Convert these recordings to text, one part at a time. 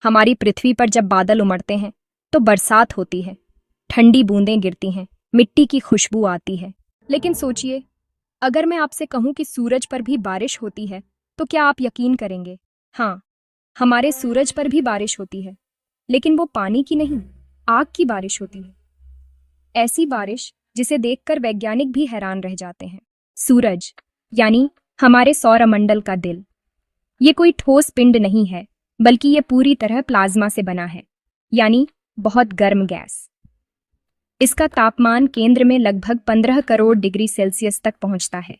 हमारी पृथ्वी पर जब बादल उमड़ते हैं तो बरसात होती है, ठंडी बूंदें गिरती हैं, मिट्टी की खुशबू आती है। लेकिन सोचिए, अगर मैं आपसे कहूं कि सूरज पर भी बारिश होती है, तो क्या आप यकीन करेंगे? हाँ, हमारे सूरज पर भी बारिश होती है, लेकिन वो पानी की नहीं, आग की बारिश होती है। ऐसी बारिश जिसे देखकर वैज्ञानिक भी हैरान रह जाते हैं। सूरज, यानी हमारे सौरमंडल का दिल, ये कोई ठोस पिंड नहीं है, बल्कि ये पूरी तरह प्लाज्मा से बना है, यानी बहुत गर्म गैस। इसका तापमान केंद्र में लगभग 15 करोड़ डिग्री सेल्सियस तक पहुंचता है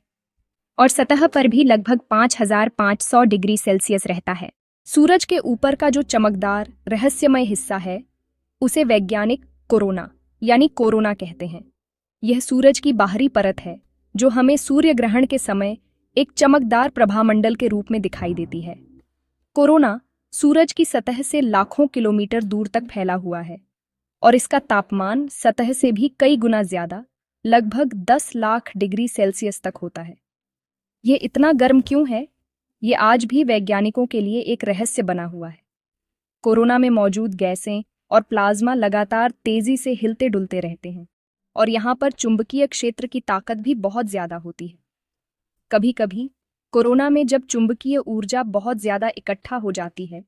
और सतह पर भी लगभग 5,500 डिग्री सेल्सियस रहता है। सूरज के ऊपर का जो चमकदार रहस्यमय हिस्सा है, उसे वैज्ञानिक कोरोना यानी कोरोना कहते हैं। यह सूरज की बाहरी परत है जो हमें सूर्य ग्रहण के समय एक चमकदार प्रभामंडल के रूप में दिखाई देती है। कोरोना सूरज की सतह से लाखों किलोमीटर दूर तक फैला हुआ है और इसका तापमान सतह से भी कई गुना ज्यादा, लगभग 10 लाख डिग्री सेल्सियस तक होता है। ये इतना गर्म क्यों है? ये आज भी वैज्ञानिकों के लिए एक रहस्य बना हुआ है। कोरोना में मौजूद गैसें और प्लाज्मा लगातार तेजी से हिलते डुलते रहते हैं और यहाँ पर चुंबकीय क्षेत्र की ताकत भी बहुत ज्यादा होती है। कभी कभी कोरोना में जब चुंबकीय ऊर्जा बहुत ज्यादा इकट्ठा हो जाती है,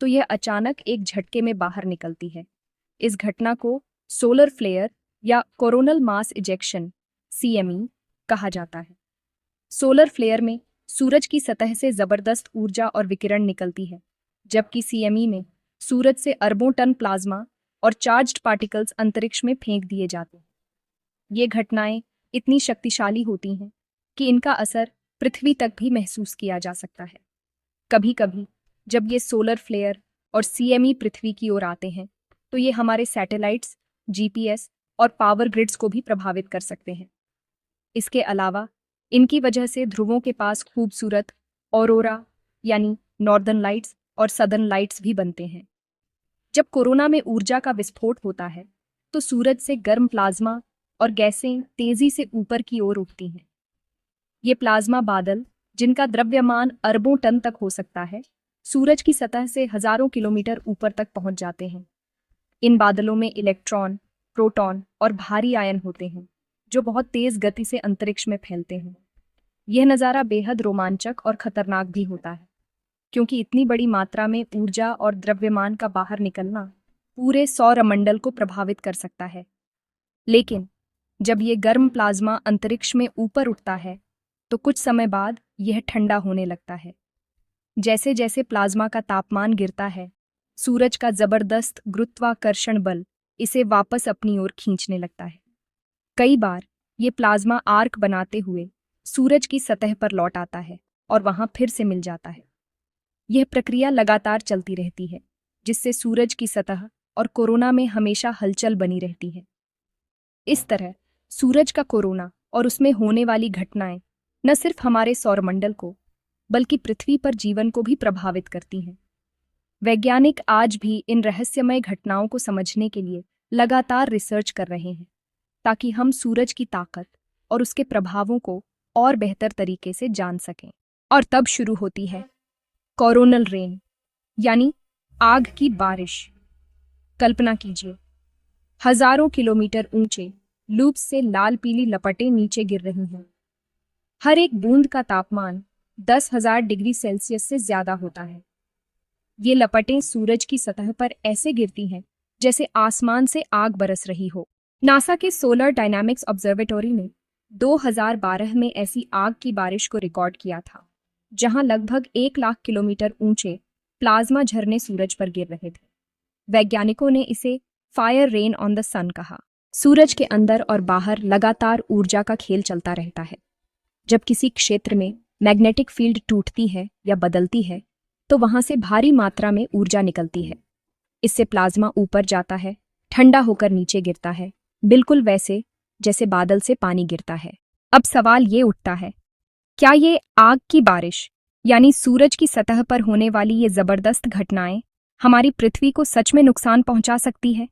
तो यह अचानक एक झटके में बाहर निकलती है। इस घटना को सोलर फ्लेयर या कोरोनल मास इजेक्शन (CME) कहा जाता है। सोलर फ्लेयर में सूरज की सतह से जबरदस्त ऊर्जा और विकिरण निकलती है, जबकि CME में सूरज से अरबों टन प्लाज्मा और चार्ज्ड पार्टिकल्स अंतरिक्ष में फेंक दिए जाते हैं। ये घटनाएं इतनी शक्तिशाली होती हैं कि इनका असर पृथ्वी तक भी महसूस किया जा सकता है। कभी कभी जब ये सोलर फ्लेयर और CME पृथ्वी की ओर आते हैं, तो ये हमारे सैटेलाइट्स, GPS और पावर ग्रिड्स को भी प्रभावित कर सकते हैं। इसके अलावा इनकी वजह से ध्रुवों के पास खूबसूरत ऑरोरा यानी नॉर्दर्न लाइट्स और सदर्न लाइट्स भी बनते हैं। जब कोरोना में ऊर्जा का विस्फोट होता है, तो सूरज से गर्म प्लाज्मा और गैसें तेजी से ऊपर की ओर उठती हैं। ये प्लाज्मा बादल, जिनका द्रव्यमान अरबों टन तक हो सकता है, सूरज की सतह से हजारों किलोमीटर ऊपर तक पहुंच जाते हैं। इन बादलों में इलेक्ट्रॉन, प्रोटॉन और भारी आयन होते हैं, जो बहुत तेज गति से अंतरिक्ष में फैलते हैं। यह नज़ारा बेहद रोमांचक और खतरनाक भी होता है, क्योंकि इतनी बड़ी मात्रा में ऊर्जा और द्रव्यमान का बाहर निकलना पूरे सौरमंडल को प्रभावित कर सकता है। लेकिन जब ये गर्म प्लाज्मा अंतरिक्ष में ऊपर उठता है, तो कुछ समय बाद यह ठंडा होने लगता है। जैसे जैसे प्लाज्मा का तापमान गिरता है, सूरज का जबरदस्त गुरुत्वाकर्षण बल इसे वापस अपनी ओर खींचने लगता है। कई बार ये प्लाज्मा आर्क बनाते हुए सूरज की सतह पर लौट आता है और वहां फिर से मिल जाता है। यह प्रक्रिया लगातार चलती रहती है, जिससे सूरज की सतह और कोरोना में हमेशा हलचल बनी रहती है। इस तरह सूरज का कोरोना और उसमें होने वाली घटनाएं न सिर्फ हमारे सौरमंडल को, बल्कि पृथ्वी पर जीवन को भी प्रभावित करती हैं। वैज्ञानिक आज भी इन रहस्यमय घटनाओं को समझने के लिए लगातार रिसर्च कर रहे हैं, ताकि हम सूरज की ताकत और उसके प्रभावों को और बेहतर तरीके से जान सकें। और तब शुरू होती है कोरोनल रेन, यानी आग की बारिश। कल्पना कीजिए, हजारों किलोमीटर ऊंचे लूप्स से लाल पीली लपटें नीचे गिर रही हैं। हर एक बूंद का तापमान 10,000 डिग्री सेल्सियस से ज्यादा होता है। ये लपटें सूरज की सतह पर ऐसे गिरती हैं जैसे आसमान से आग बरस रही हो। नासा के सोलर डायनामिक्स ऑब्जर्वेटरी ने 2012 में ऐसी आग की बारिश को रिकॉर्ड किया था, जहां लगभग 1 लाख किलोमीटर ऊंचे प्लाज्मा झरने सूरज पर गिर रहे थे। वैज्ञानिकों ने इसे फायर रेन ऑन द सन कहा। सूरज के अंदर और बाहर लगातार ऊर्जा का खेल चलता रहता है। जब किसी क्षेत्र में मैग्नेटिक फील्ड टूटती है या बदलती है, तो वहां से भारी मात्रा में ऊर्जा निकलती है। इससे प्लाज्मा ऊपर जाता है, ठंडा होकर नीचे गिरता है, बिल्कुल वैसे जैसे बादल से पानी गिरता है। अब सवाल ये उठता है, क्या ये आग की बारिश यानी सूरज की सतह पर होने वाली ये जबरदस्त घटनाएं हमारी पृथ्वी को सच में नुकसान पहुंचा सकती है?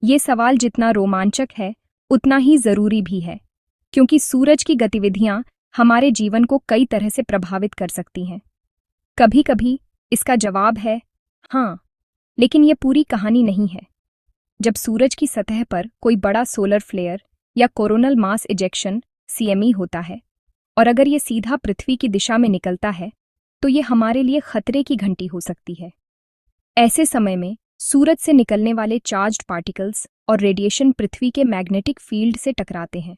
ये सवाल जितना रोमांचक है, उतना ही जरूरी भी है, क्योंकि सूरज की गतिविधियां हमारे जीवन को कई तरह से प्रभावित कर सकती हैं। कभी कभी इसका जवाब है हाँ, लेकिन ये पूरी कहानी नहीं है। जब सूरज की सतह पर कोई बड़ा सोलर फ्लेयर या कोरोनल मास इजेक्शन सीएमई होता है और अगर ये सीधा पृथ्वी की दिशा में निकलता है तो ये हमारे लिए खतरे की घंटी हो सकती है। ऐसे समय में सूरज से निकलने वाले चार्ज्ड पार्टिकल्स और रेडिएशन पृथ्वी के मैग्नेटिक फील्ड से टकराते हैं।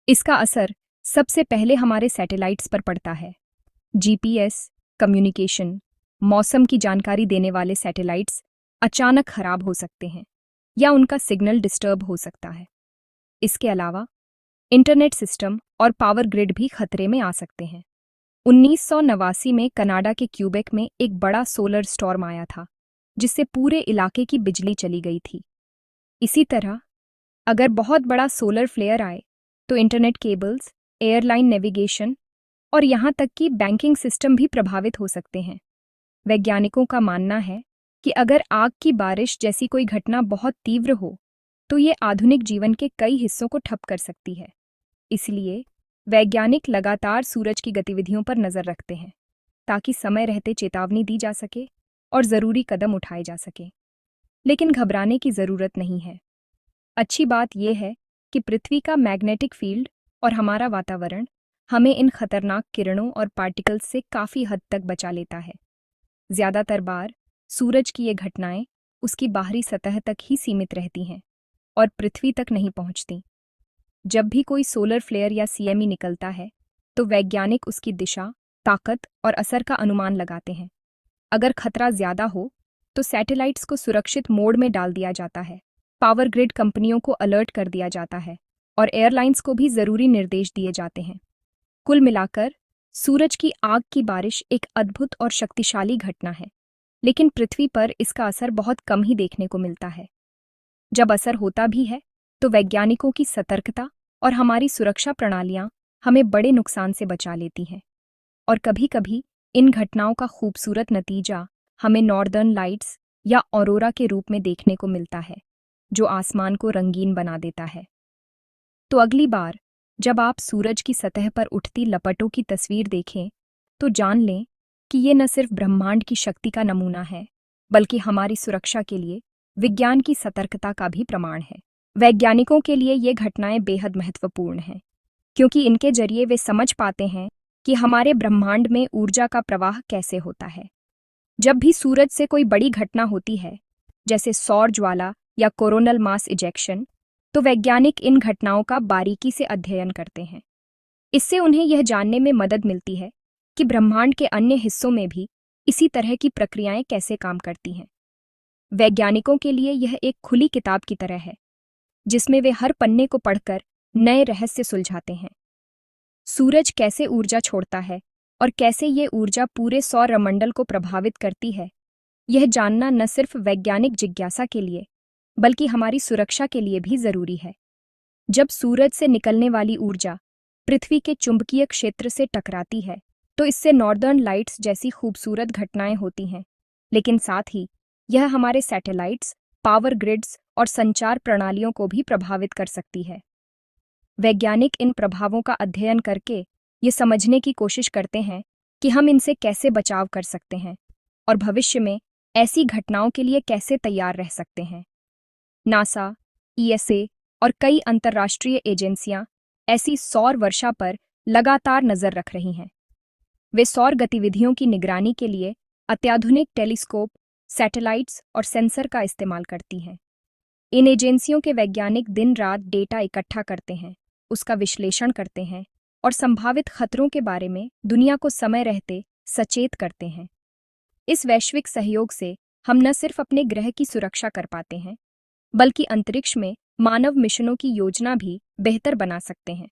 इसका असर सबसे पहले हमारे सैटेलाइट्स पर पड़ता है। जीपीएस, कम्युनिकेशन, मौसम की जानकारी देने वाले सैटेलाइट्स अचानक खराब हो सकते हैं या उनका सिग्नल डिस्टर्ब हो सकता है। इसके अलावा इंटरनेट सिस्टम और पावर ग्रिड भी खतरे में आ सकते हैं। 1989 में कनाडा के क्यूबेक में एक बड़ा सोलर स्टॉर्म आया था जिससे पूरे इलाके की बिजली चली गई थी। इसी तरह अगर बहुत बड़ा सोलर फ्लेयर आए तो इंटरनेट केबल्स, एयरलाइन नेविगेशन और यहाँ तक कि बैंकिंग सिस्टम भी प्रभावित हो सकते हैं। वैज्ञानिकों का मानना है कि अगर आग की बारिश जैसी कोई घटना बहुत तीव्र हो तो ये आधुनिक जीवन के कई हिस्सों को ठप कर सकती है। इसलिए वैज्ञानिक लगातार सूरज की गतिविधियों पर नजर रखते हैं ताकि समय रहते चेतावनी दी जा सके और जरूरी कदम उठाए जा सके। लेकिन घबराने की जरूरत नहीं है। अच्छी बात यह है कि पृथ्वी का मैग्नेटिक फील्ड और हमारा वातावरण हमें इन खतरनाक किरणों और पार्टिकल्स से काफी हद तक बचा लेता है। ज्यादातर बार सूरज की ये घटनाएं उसकी बाहरी सतह तक ही सीमित रहती हैं और पृथ्वी तक नहीं पहुंचती। जब भी कोई सोलर फ्लेयर या सीएमई निकलता है तो वैज्ञानिक उसकी दिशा, ताकत और असर का अनुमान लगाते हैं। अगर खतरा ज्यादा हो तो सैटेलाइट्स को सुरक्षित मोड में डाल दिया जाता है, पावर ग्रिड कंपनियों को अलर्ट कर दिया जाता है और एयरलाइंस को भी जरूरी निर्देश दिए जाते हैं। कुल मिलाकर सूरज की आग की बारिश एक अद्भुत और शक्तिशाली घटना है, लेकिन पृथ्वी पर इसका असर बहुत कम ही देखने को मिलता है। जब असर होता भी है तो वैज्ञानिकों की सतर्कता और हमारी सुरक्षा प्रणालियां हमें बड़े नुकसान से बचा लेती हैं। और कभी-कभी इन घटनाओं का खूबसूरत नतीजा हमें नॉर्दर्न लाइट्स या ऑरोरा के रूप में देखने को मिलता है, जो आसमान को रंगीन बना देता है। तो अगली बार जब आप सूरज की सतह पर उठती लपटों की तस्वीर देखें तो जान लें कि ये न सिर्फ ब्रह्मांड की शक्ति का नमूना है, बल्कि हमारी सुरक्षा के लिए विज्ञान की सतर्कता का भी प्रमाण है। वैज्ञानिकों के लिए ये घटनाएं बेहद महत्वपूर्ण हैं, क्योंकि इनके जरिए वे समझ पाते हैं कि हमारे ब्रह्मांड में ऊर्जा का प्रवाह कैसे होता है। जब भी सूरज से कोई बड़ी घटना होती है, जैसे सौर ज्वाला या कोरोनल मास इजेक्शन, तो वैज्ञानिक इन घटनाओं का बारीकी से अध्ययन करते हैं। इससे उन्हें यह जानने में मदद मिलती है कि ब्रह्मांड के अन्य हिस्सों में भी इसी तरह की प्रक्रियाएं कैसे काम करती हैं। वैज्ञानिकों के लिए यह एक खुली किताब की तरह है, जिसमें वे हर पन्ने को पढ़कर नए रहस्य सुलझाते हैं। सूरज कैसे ऊर्जा छोड़ता है और कैसे ये ऊर्जा पूरे सौरमंडल को प्रभावित करती है, यह जानना न सिर्फ वैज्ञानिक जिज्ञासा के लिए बल्कि हमारी सुरक्षा के लिए भी जरूरी है। जब सूरज से निकलने वाली ऊर्जा पृथ्वी के चुंबकीय क्षेत्र से टकराती है तो इससे नॉर्दर्न लाइट्स जैसी खूबसूरत घटनाएं होती हैं, लेकिन साथ ही यह हमारे सैटेलाइट्स, पावर ग्रिड्स और संचार प्रणालियों को भी प्रभावित कर सकती है। वैज्ञानिक इन प्रभावों का अध्ययन करके ये समझने की कोशिश करते हैं कि हम इनसे कैसे बचाव कर सकते हैं और भविष्य में ऐसी घटनाओं के लिए कैसे तैयार रह सकते हैं। नासा, ईएसए और कई अंतर्राष्ट्रीय एजेंसियां ऐसी सौर वर्षा पर लगातार नजर रख रही हैं। वे सौर गतिविधियों की निगरानी के लिए अत्याधुनिक टेलीस्कोप, सैटेलाइट्स और सेंसर का इस्तेमाल करती हैं। इन एजेंसियों के वैज्ञानिक दिन रात डेटा इकट्ठा करते हैं, उसका विश्लेषण करते हैं और संभावित खतरों के बारे में दुनिया को समय रहते सचेत करते हैं। इस वैश्विक सहयोग से हम न सिर्फ अपने ग्रह की सुरक्षा कर पाते हैं, बल्कि अंतरिक्ष में मानव मिशनों की योजना भी बेहतर बना सकते हैं।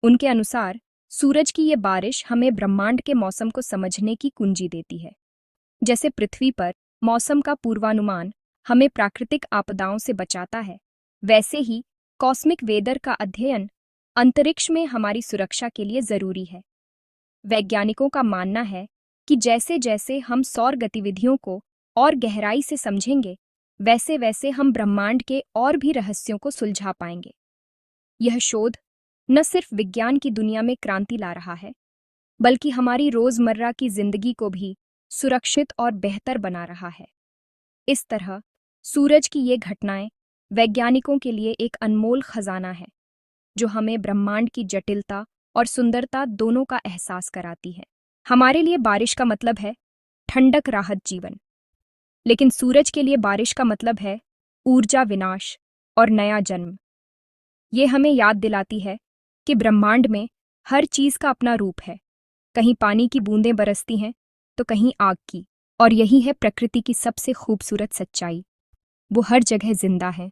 उनके अनुसार सूरज की ये बारिश हमें ब्रह्मांड के मौसम को समझने की कुंजी देती है। जैसे पृथ्वी पर मौसम का पूर्वानुमान हमें प्राकृतिक आपदाओं से बचाता है, वैसे ही कॉस्मिक वेदर का अध्ययन अंतरिक्ष में हमारी सुरक्षा के लिए जरूरी है। वैज्ञानिकों का मानना है कि जैसे जैसे हम सौर गतिविधियों को और गहराई से समझेंगे, वैसे वैसे हम ब्रह्मांड के और भी रहस्यों को सुलझा पाएंगे। यह शोध न सिर्फ विज्ञान की दुनिया में क्रांति ला रहा है, बल्कि हमारी रोजमर्रा की जिंदगी को भी सुरक्षित और बेहतर बना रहा है। इस तरह सूरज की ये घटनाएं वैज्ञानिकों के लिए एक अनमोल खजाना है जो हमें ब्रह्मांड की जटिलता और सुंदरता दोनों का एहसास कराती है। हमारे लिए बारिश का मतलब है ठंडक, राहत, जीवन। लेकिन सूरज के लिए बारिश का मतलब है ऊर्जा, विनाश और नया जन्म। ये हमें याद दिलाती है कि ब्रह्मांड में हर चीज का अपना रूप है। कहीं पानी की बूंदें बरसती हैं तो कहीं आग की। और यही है प्रकृति की सबसे खूबसूरत सच्चाई। वो हर जगह जिंदा है,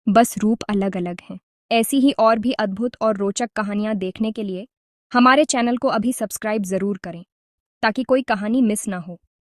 बस रूप अलग अलग हैं। ऐसी ही और भी अद्भुत और रोचक कहानियां देखने के लिए हमारे चैनल को अभी सब्सक्राइब जरूर करें ताकि कोई कहानी मिस ना हो।